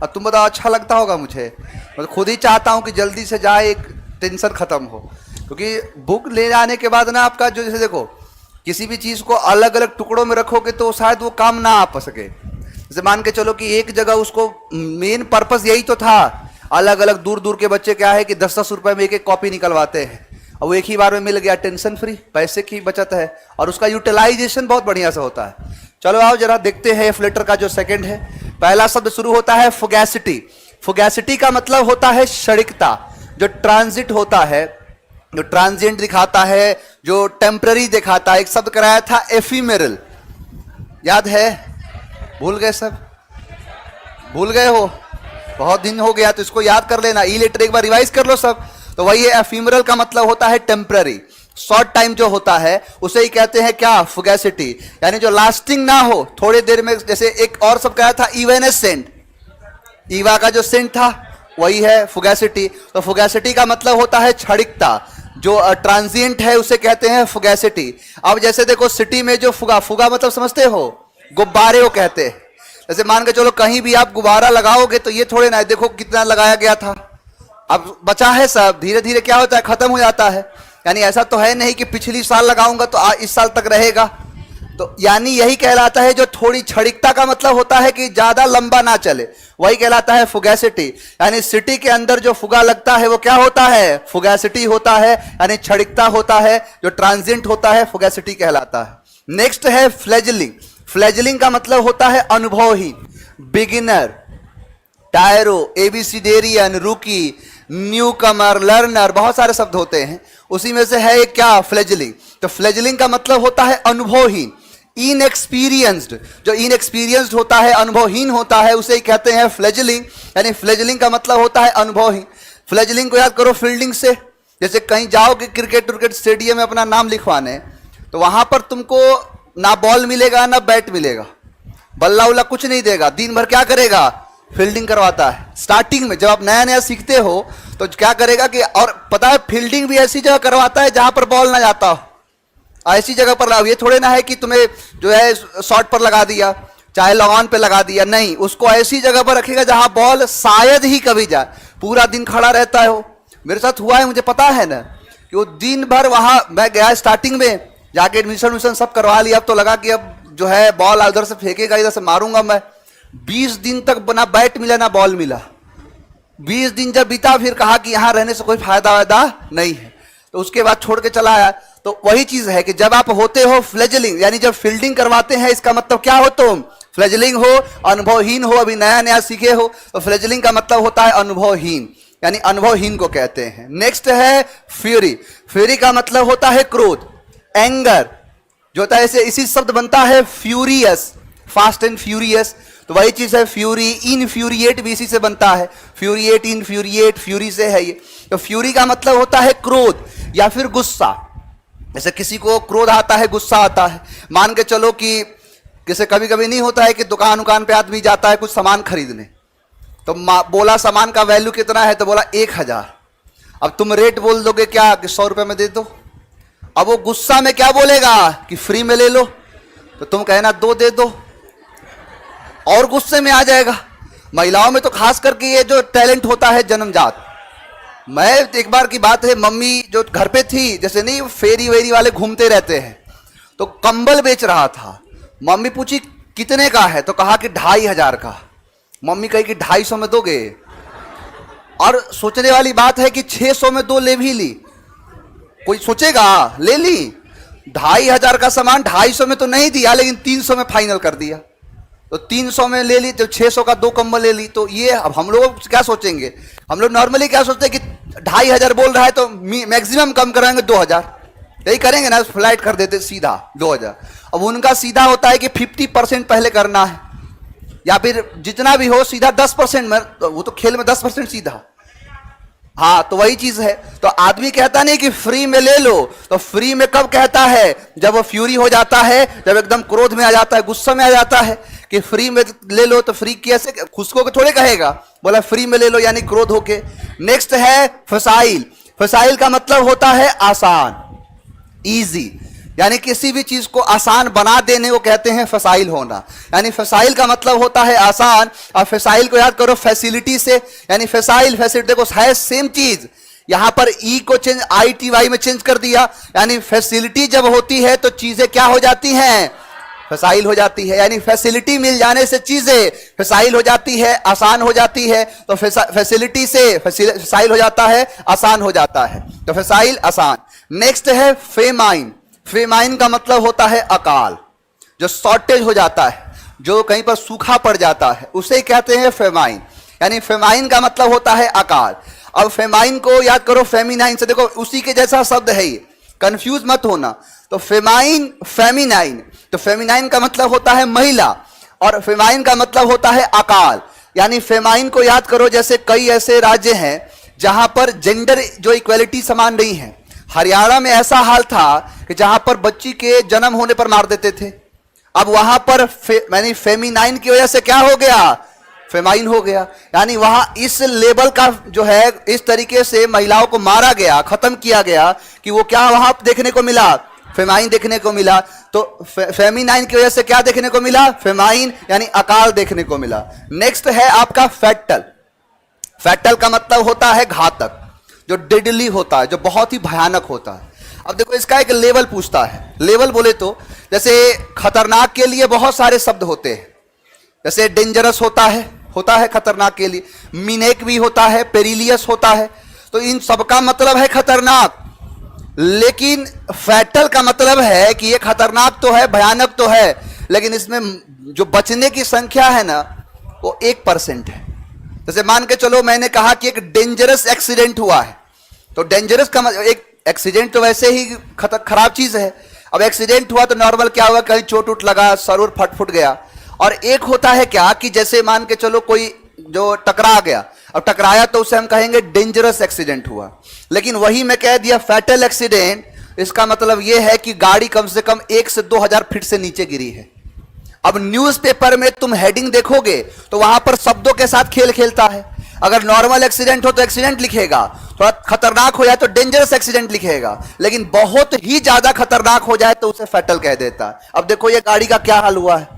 और तुम बताओ अच्छा लगता होगा मुझे? मैं तो खुद ही चाहता हूँ कि जल्दी से जाए, एक टेंशन खत्म हो। क्योंकि बुक ले जाने के बाद ना आपका जो, जैसे देखो किसी भी चीज़ को अलग अलग टुकड़ों में रखोगे तो शायद वो काम ना आ सके। जैसे मान के चलो कि एक जगह उसको, मेन पर्पस यही तो था, अलग अलग दूर दूर के बच्चे क्या है कि 10-10 रुपए में एक एक कॉपी निकलवाते हैं, और वो एक ही बार में मिल गया, टेंशन फ्री, पैसे की बचत है, और उसका यूटिलाइजेशन बहुत बढ़िया से होता है। चलो आओ जरा देखते हैं एफ लेटर का जो सेकंड है। पहला शब्द शुरू होता है फुगैसिटी। फुगैसिटी का मतलब होता है क्षणिकता, जो ट्रांजिट होता है, जो ट्रांजिएंट दिखाता है, जो टेम्पररी दिखाता है। एक शब्द कराया था एफीमेरल, याद है? भूल गए सब? भूल गए हो? बहुत दिन हो गया तो इसको याद कर लेना, ई लेटर एक बार रिवाइज कर लो सब। तो वही है, एफीमरल का मतलब होता है टेम्पररी, शॉर्ट टाइम जो होता है उसे ही कहते हैं क्या? फुगैसिटी, यानी जो लास्टिंग ना हो, थोड़े देर में। जैसे एक और सब कहा था इवेनेसेंट, ईवा का जो सेंट था वही है फुगैसिटी। तो फुगैसिटी का मतलब होता है क्षणिकता, जो ट्रांजिएंट है उसे कहते हैं फुगैसिटी। अब जैसे देखो सिटी में जो फुगा, फुगा मतलब समझते हो? गुब्बारे को कहते हैं। जैसे मान के चलो कहीं भी आप गुब्बारा लगाओगे तो ये थोड़े ना, देखो कितना लगाया गया था, अब बचा है सब, धीरे धीरे क्या होता है, खत्म हो जाता है। यानी ऐसा तो है नहीं कि पिछली साल लगाऊंगा तो इस साल तक रहेगा। तो यानी यही कहलाता है, जो थोड़ी क्षणिकता का मतलब होता है कि ज्यादा लंबा ना चले, वही कहलाता है फुगैसिटी। यानी सिटी के अंदर जो फुगा लगता है वो क्या होता है? फुगैसिटी होता है, यानी क्षणिकता होता है, जो ट्रांजिएंट होता है फुगैसिटी कहलाता है। नेक्स्ट है फ्लेजलिंग। फ्लेजलिंग का मतलब होता है अनुभवहीन, बिगिनर, टायरो, एबीसीडेरियन, रूकी, न्यू कमर, लर्नर, बहुत सारे शब्द होते हैं, उसी में से है एक क्या? फ्लेजलिंग। तो फ्लेजलिंग का मतलब होता है अनुभवहीन, इनएक्सपीरियंस्ड। जो इनएक्सपीरियंस्ड होता है, अनुभवहीन होता है, उसे ही कहते हैं फ्लेजलिंग। यानी फ्लेजलिंग का मतलब होता है अनुभवहीन। फ्लेजलिंग को याद करो फील्डिंग से। जैसे कहीं जाओगे क्रिकेट स्टेडियम में अपना नाम लिखवाने, तो वहां पर तुमको ना बॉल मिलेगा ना बैट मिलेगा, बल्ला उल्ला कुछ नहीं देगा, दिन भर क्या करेगा? फील्डिंग करवाता है। स्टार्टिंग में जब आप नया नया सीखते हो तो क्या करेगा कि, और पता है फील्डिंग भी ऐसी जगह करवाता है जहां पर बॉल ना जाता हो, ऐसी जगह पर लगाओ। ये थोड़े ना है कि तुम्हें जो है शॉट पर लगा दिया, चाहे लॉन पे लगा दिया, नहीं, उसको ऐसी जगह पर रखेगा जहां बॉल शायद ही कभी जाए। पूरा दिन खड़ा रहता है वो, मेरे साथ हुआ है, मुझे पता है ना, कि वो दिन भर वहां, मैं गया स्टार्टिंग में, जाके एडमिशन सब करवा लिया, अब तो लगा कि अब जो है बॉल उधर से फेंकेगा, इधर से मारूंगा मैं। 20 दिन तक ना बैट मिला ना बॉल मिला। 20 दिन जब बीता, फिर कहा कि यहां रहने से कोई फायदा वायदा नहीं है, तो उसके बाद छोड़ के चला आया। तो वही चीज है कि जब आप होते हो फ्लेजलिंग, यानी जब फील्डिंग करवाते हैं, इसका मतलब क्या हो? तुम फ्लेजलिंग हो, अनुभवहीन हो, अभी नया नया सीखे हो, तो फ्लेजलिंग का मतलब होता है अनुभवहीन, यानी अनुभवहीन को कहते हैं। नेक्स्ट है फ्यूरी। फ्यूरी का मतलब होता है क्रोध, एंगर, जो होता है ऐसे, इसी शब्द बनता है फ्यूरियस, फास्ट एंड फ्यूरियस, तो वही चीज है फ्यूरी। इनफ्यूरिएट भी इसी से बनता है, फ्यूरिएट, इनफ्यूरिएट, फ्यूरी से है ये। तो फ्यूरी का मतलब होता है क्रोध या फिर गुस्सा। जैसे किसी को क्रोध आता है, गुस्सा आता है, मान के चलो कि जैसे कभी कभी नहीं होता है कि दुकान पे आदमी जाता है कुछ सामान खरीदने, तो बोला सामान का वैल्यू कितना है, तो बोला 1000। अब तुम रेट बोल दोगे क्या कि 100 रुपए में दे दो। अब वो गुस्सा में क्या बोलेगा कि फ्री में ले लो, तो तुम कहना 2 दे दो, और गुस्से में आ जाएगा। महिलाओं में तो खास करके ये जो टैलेंट होता है जन्मजात। मैं एक बार की बात है, मम्मी जो घर पे थी, जैसे नहीं फेरी वेरी वाले घूमते रहते हैं, तो कंबल बेच रहा था। मम्मी पूछी कितने का है, तो कहा कि 2500 का। मम्मी कही कि 250 में दोगे? और सोचने वाली बात है कि 600 में 2 ले भी ली, कोई सोचेगा? ले ली। 2500 का सामान 250 में तो नहीं दिया, लेकिन 300 में फाइनल कर दिया। तो 300 में ले ली, तो 600 का 2 कंबल ले ली। तो ये अब हम लोग क्या सोचेंगे? हम लोग नॉर्मली क्या सोचते हैं कि 2500 बोल रहा है तो मैक्सिमम कम कराएंगे 2000, यही करेंगे ना, फ्लाइट कर देते सीधा 2000। अब उनका सीधा होता है कि 50% पहले करना है, या फिर जितना भी हो सीधा 10% में, तो वो तो खेल में 10% सीधा। हाँ, तो वही चीज है। तो आदमी कहता नहीं कि फ्री में ले लो, तो फ्री में कब कहता है? जब वो फ्यूरी हो जाता है, जब एकदम क्रोध में आ जाता है, गुस्सा में आ जाता है कि फ्री में ले लो। तो फ्री कैसे, खुद को थोड़े कहेगा, बोला फ्री में ले लो, यानी क्रोध होके। नेक्स्ट है फसाइल। फसाइल का मतलब होता है आसान, इजी, यानी किसी भी चीज को आसान बना देने को कहते हैं फसाइल होना। यानी फसाइल का मतलब होता है आसान, और फसाइल को याद करो फैसिलिटी से, यानी फसाइल फैसिलिटी देखो है सेम चीज, यहां पर ई को चेंज ITY में चेंज कर दिया, यानी फैसिलिटी जब होती है तो चीजें क्या हो जाती हैं, फसाइल हो जाती है। यानी फैसिलिटी मिल जाने से चीजें फसाइल हो जाती है, आसान हो जाती है। तो फैसिलिटी से फसाइल हो जाता है, आसान हो जाता है, तो फसाइल आसान। नेक्स्ट है फेमाइन। फेमाइन का मतलब होता है अकाल, जो शॉर्टेज हो जाता है, जो कहीं पर सूखा पड़ जाता है, उसे कहते हैं फेमाइन। यानी फेमाइन का मतलब होता है अकाल। अब फेमाइन को याद करो फेमिनाइन से, देखो उसी के जैसा शब्द है ये, कंफ्यूज मत होना। तो फेमाइन फेमिनाइन, तो फेमिनाइन का मतलब होता है महिला और फेमाइन का मतलब होता है अकाल। यानी फेमाइन को याद करो, जैसे कई ऐसे राज्य हैं जहां पर जेंडर जो इक्वलिटी समान नहीं है। हरियाणा में ऐसा हाल था कि जहां पर बच्ची के जन्म होने पर मार देते थे, अब वहां पर यानी फेमिनाइन की वजह से क्या हो गया, फेमाइन हो गया। यानी वहां इस लेवल का जो है, इस तरीके से महिलाओं को मारा गया, खत्म किया गया कि वो क्या वहां देखने को मिला, फेमाइन देखने को मिला। तो फेमिनाइन की वजह से क्या देखने को मिला, फेमाइन यानी अकाल देखने को मिला। नेक्स्ट है आपका फैटल। फैटल का मतलब होता है घातक, जो डेडली होता है, जो बहुत ही भयानक होता है। अब देखो इसका एक लेवल पूछता है। लेवल बोले तो जैसे खतरनाक के लिए बहुत सारे शब्द होते हैं, जैसे डेंजरस होता है खतरनाक के लिए, मिनेक भी होता है, पेरिलियस होता है। तो इन सबका मतलब है खतरनाक, लेकिन फैटल का मतलब है कि ये खतरनाक तो है, भयानक तो है, लेकिन इसमें जो बचने की संख्या है ना वो 1% है। जैसे मान के चलो मैंने कहा कि एक डेंजरस एक्सीडेंट हुआ है, तो डेंजरस का एक एक्सीडेंट तो वैसे ही खराब चीज है। अब एक्सीडेंट हुआ तो नॉर्मल क्या हुआ, कहीं चोट उठ लगा, सर फट गया। और एक होता है क्या कि जैसे मान के चलो कोई जो टकरा गया, अब टकराया तो उसे हम कहेंगे डेंजरस एक्सीडेंट हुआ। लेकिन वही मैं कह दिया फैटल एक्सीडेंट, इसका मतलब यह है कि गाड़ी कम से कम 1 से 2000 फीट से नीचे गिरी है। अब न्यूज़पेपर में तुम हेडिंग देखोगे तो वहां पर शब्दों के साथ खेल खेलता है। अगर नॉर्मल एक्सीडेंट हो तो एक्सीडेंट लिखेगा, थोड़ा खतरनाक हो जाए तो डेंजरस एक्सीडेंट लिखेगा, लेकिन बहुत ही ज्यादा खतरनाक हो जाए तो उसे फैटल कह देता है। अब देखो ये गाड़ी का क्या हाल हुआ है,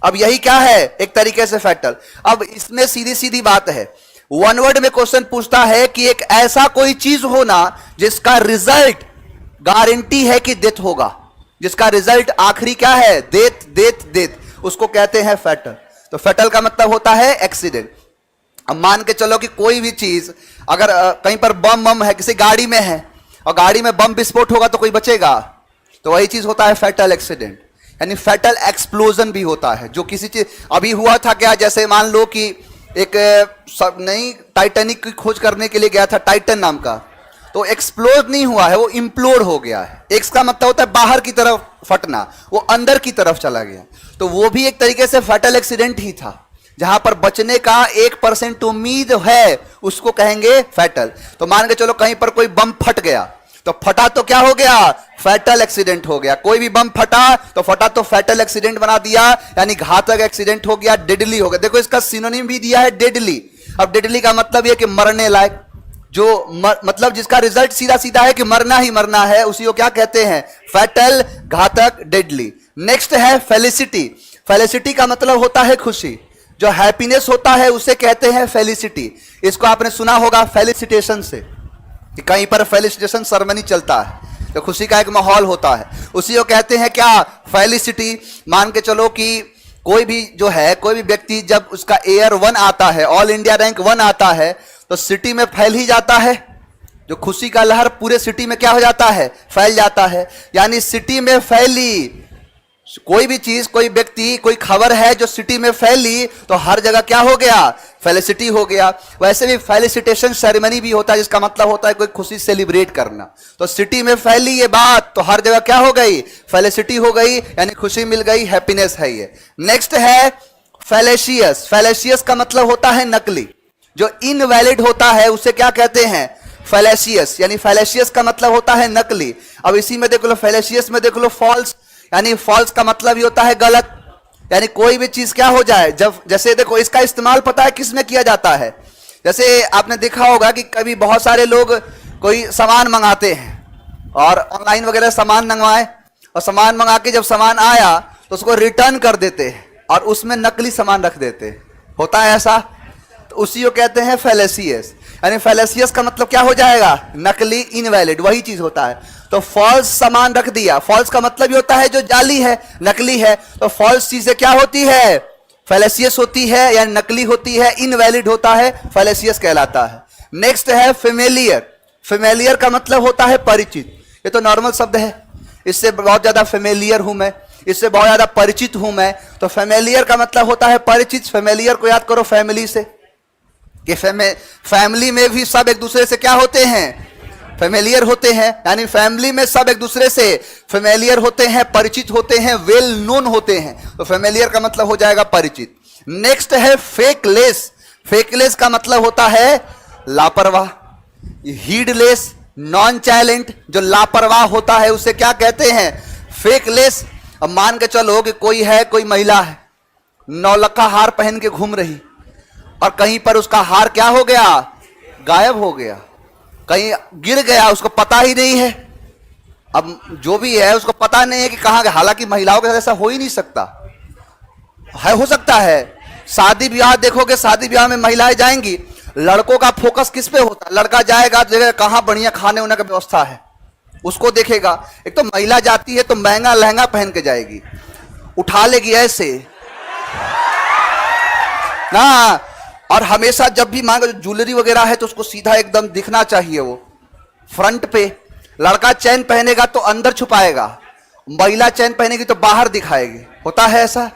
अब यही क्या है, एक तरीके से फैटल। अब इसमें सीधी सीधी बात है, वन वर्ड में क्वेश्चन पूछता है कि एक ऐसा कोई चीज होना जिसका रिजल्ट गारंटी है कि डेथ होगा, जिसका रिजल्ट आखिरी क्या है, डेथ, उसको कहते हैं फैटल। तो फैटल का मतलब होता है एक्सीडेंट। अब मान के चलो कि कोई भी चीज अगर कहीं पर बम है, किसी गाड़ी में है और गाड़ी में बम विस्फोट होगा तो कोई बचेगा, तो वही चीज होता है फैटल एक्सीडेंट। यानी फैटल एक्सप्लोजन भी होता है, जो किसी चीज अभी हुआ था क्या, जैसे मान लो कि एक नई टाइटैनिक की खोज करने के लिए गया था, टाइटन नाम का, तो एक्सप्लोज नहीं हुआ है, वो इम्प्लोड हो गया है। एक्स का मतलब होता है बाहर की तरफ फटना, वो अंदर की तरफ चला गया, तो वो भी एक तरीके से फैटल एक्सीडेंट ही था। जहां पर बचने का 1% उम्मीद है उसको कहेंगे फैटल। तो मान के चलो कहीं पर कोई बम फट गया, तो फटा तो क्या हो गया, फैटल एक्सीडेंट हो गया। कोई भी बम फटा तो फैटल एक्सीडेंट बना दिया, यानी घातक एक्सीडेंट हो गया, डेडली हो गया। देखो इसका सिनोनिम भी दिया है डेडली। अब डेडली का मतलब यह कि मरने लायक, जो मतलब जिसका रिजल्ट सीधा सीधा है कि मरना ही मरना है, उसी को क्या कहते हैं, फैटल, घातक, डेडली। नेक्स्ट है फेलिसिटी। फेलिसिटी का मतलब होता है खुशी, जो हैप्पीनेस होता है उसे कहते हैं फेलिसिटी। इसको आपने सुना होगा फेलिसिटेशन से, कि कहीं पर फेलिसिटेशन सेरेमनी चलता है तो खुशी का एक माहौल होता है, उसी को कहते हैं क्या, फेलिसिटी। मान के चलो कि कोई भी जो है, कोई भी व्यक्ति जब उसका एयर 1 आता है, ऑल इंडिया रैंक 1 आता है, तो सिटी में फैल ही जाता है, जो खुशी का लहर पूरे सिटी में क्या हो जाता है, फैल जाता है। यानी सिटी में फैली कोई भी चीज, कोई व्यक्ति, कोई खबर है जो सिटी में फैली तो हर जगह क्या हो गया, फेलिसिटी हो गया। वैसे भी फेलिसिटेशन सेरेमनी भी होता है, जिसका मतलब होता है कोई खुशी सेलिब्रेट करना। तो सिटी में फैली ये बात तो हर जगह क्या हो गई, फेलिसिटी हो गई, यानी खुशी मिल गई, हैप्पीनेस है ये। नेक्स्ट है फैलेशियस। फैलेशियस का मतलब होता है नकली, जो इनवैलिड होता है उसे क्या कहते हैं, फैलेशियस। यानी फैलेशियस का मतलब होता है नकली। अब इसी में देख लो, फैलेशियस में देख लो फॉल्स, यानी फॉल्स का मतलब ही होता है गलत। यानी कोई भी चीज क्या हो जाए, जब जैसे देखो इसका इस्तेमाल पता है किस में किया जाता है, जैसे आपने देखा होगा कि कभी बहुत सारे लोग कोई सामान मंगाते हैं और ऑनलाइन वगैरह सामान मंगवाए, और सामान मंगा के जब सामान आया तो उसको रिटर्न कर देते और उसमें नकली सामान रख देते। होता है ऐसा? तो उसी को कहते हैं फैलेसियस। यानी फैलेसियस का मतलब क्या हो जाएगा? नकली, इनवैलिड, वही चीज होता है। तो फॉल्स सामान रख दिया। फॉल्स का मतलब ये होता है जो जाली है, नकली है। तो फॉल्स चीजें क्या होती है? फैलेसियस होती है, यानी नकली होती है, इनवैलिड होता है, फैलेसियस कहलाता है। नेक्स्ट है फेमिलियर। फेमिलियर का मतलब होता है परिचित। ये तो नॉर्मल शब्द है, इससे बहुत ज्यादा फेमिलियर हूं मैं, इससे बहुत ज्यादा परिचित हूं मैं। तो फेमिलियर का मतलब होता है परिचित। फेमिलियर को याद करो फैमिली से, कि फैमिली में भी सब एक दूसरे से क्या होते हैं? फेमिलियर होते हैं। यानी फैमिली में सब एक दूसरे से फेमिलियर होते हैं, परिचित होते हैं, वेल नोन होते हैं। तो फेमिलियर का मतलब हो जाएगा परिचित। नेक्स्ट है फेकलेस। फेकलेस का मतलब होता है लापरवाह, हीडलेस, नॉन चाइलेंट। जो लापरवाह होता है उसे क्या कहते हैं? फेकलेस। अब मान के चलो कि कोई है, कोई महिला है, नौलखा हार पहन के घूम रही, और कहीं पर उसका हार क्या हो गया? गायब हो गया, कहीं गिर गया, उसको पता ही नहीं है। अब जो भी है उसको पता नहीं है कि कहां गया। हालांकि महिलाओं के साथ ऐसा हो ही नहीं सकता है, हो सकता है शादी ब्याह देखोगे, शादी ब्याह में महिलाएं जाएंगी, लड़कों का फोकस किस पे होता है? लड़का जाएगा तो देखेगा कहां बढ़िया खाने होने का व्यवस्था है, उसको देखेगा। एक तो महिला जाती है तो महंगा लहंगा पहन के जाएगी, उठा लेगी ऐसे ना, और हमेशा जब भी मांगे ज्वेलरी वगैरह है तो उसको सीधा एकदम दिखना चाहिए, वो फ्रंट पे। लड़का चैन पहनेगा तो अंदर छुपाएगा, महिला चैन पहनेगी तो बाहर दिखाएगी। होता है ऐसा?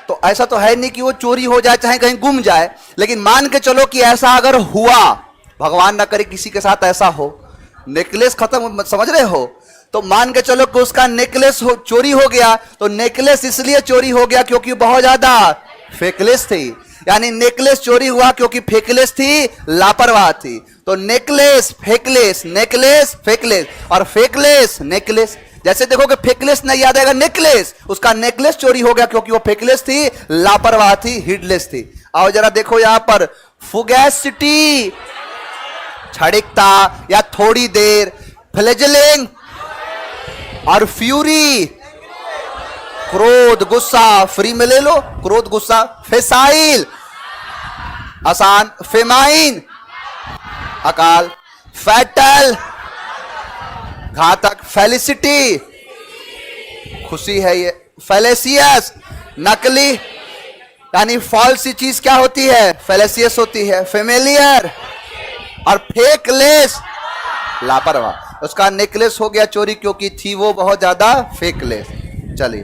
तो ऐसा तो है नहीं कि वो चोरी हो जाए, चाहे कहीं गुम जाए, लेकिन मान के चलो कि ऐसा अगर हुआ, भगवान ना करे किसी के साथ ऐसा हो, नेकलेस खत्म, समझ रहे हो? तो मान के चलो कि उसका नेकलेस चोरी हो गया, तो नेकलेस इसलिए चोरी हो गया क्योंकि बहुत ज्यादा फेकलेस थी। यानी नेकलेस चोरी हुआ क्योंकि फेकलेस थी, लापरवाह थी। तो नेकलेस फेकलेस, नेकलेस फेकलेस, और फेकलेस नेकलेस। जैसे देखो कि फेकलेस नहीं याद आएगा, नेकलेस, उसका नेकलेस चोरी हो गया क्योंकि वो फेकलेस थी, लापरवाह थी, हीडलेस थी। आओ जरा देखो यहां पर, फुगैसिटी, क्षणिकता या थोड़ी देर, फ्लेजलिंग, और फ्यूरी, क्रोध, गुस्सा, फ्री में ले लो, क्रोध, गुस्सा। फेसाइल, आसान, फेमाइन, अकाल, फैटल, घातक, फेलिसिटी, खुशी है ये, फेलेसियस, नकली, यानी फॉल्स चीज क्या होती है? फेलेसियस होती है। फेमिलियर और फेकलेस, लापरवाह। उसका नेकलेस हो गया चोरी क्योंकि थी वो बहुत ज्यादा फेकलेस। चलिए।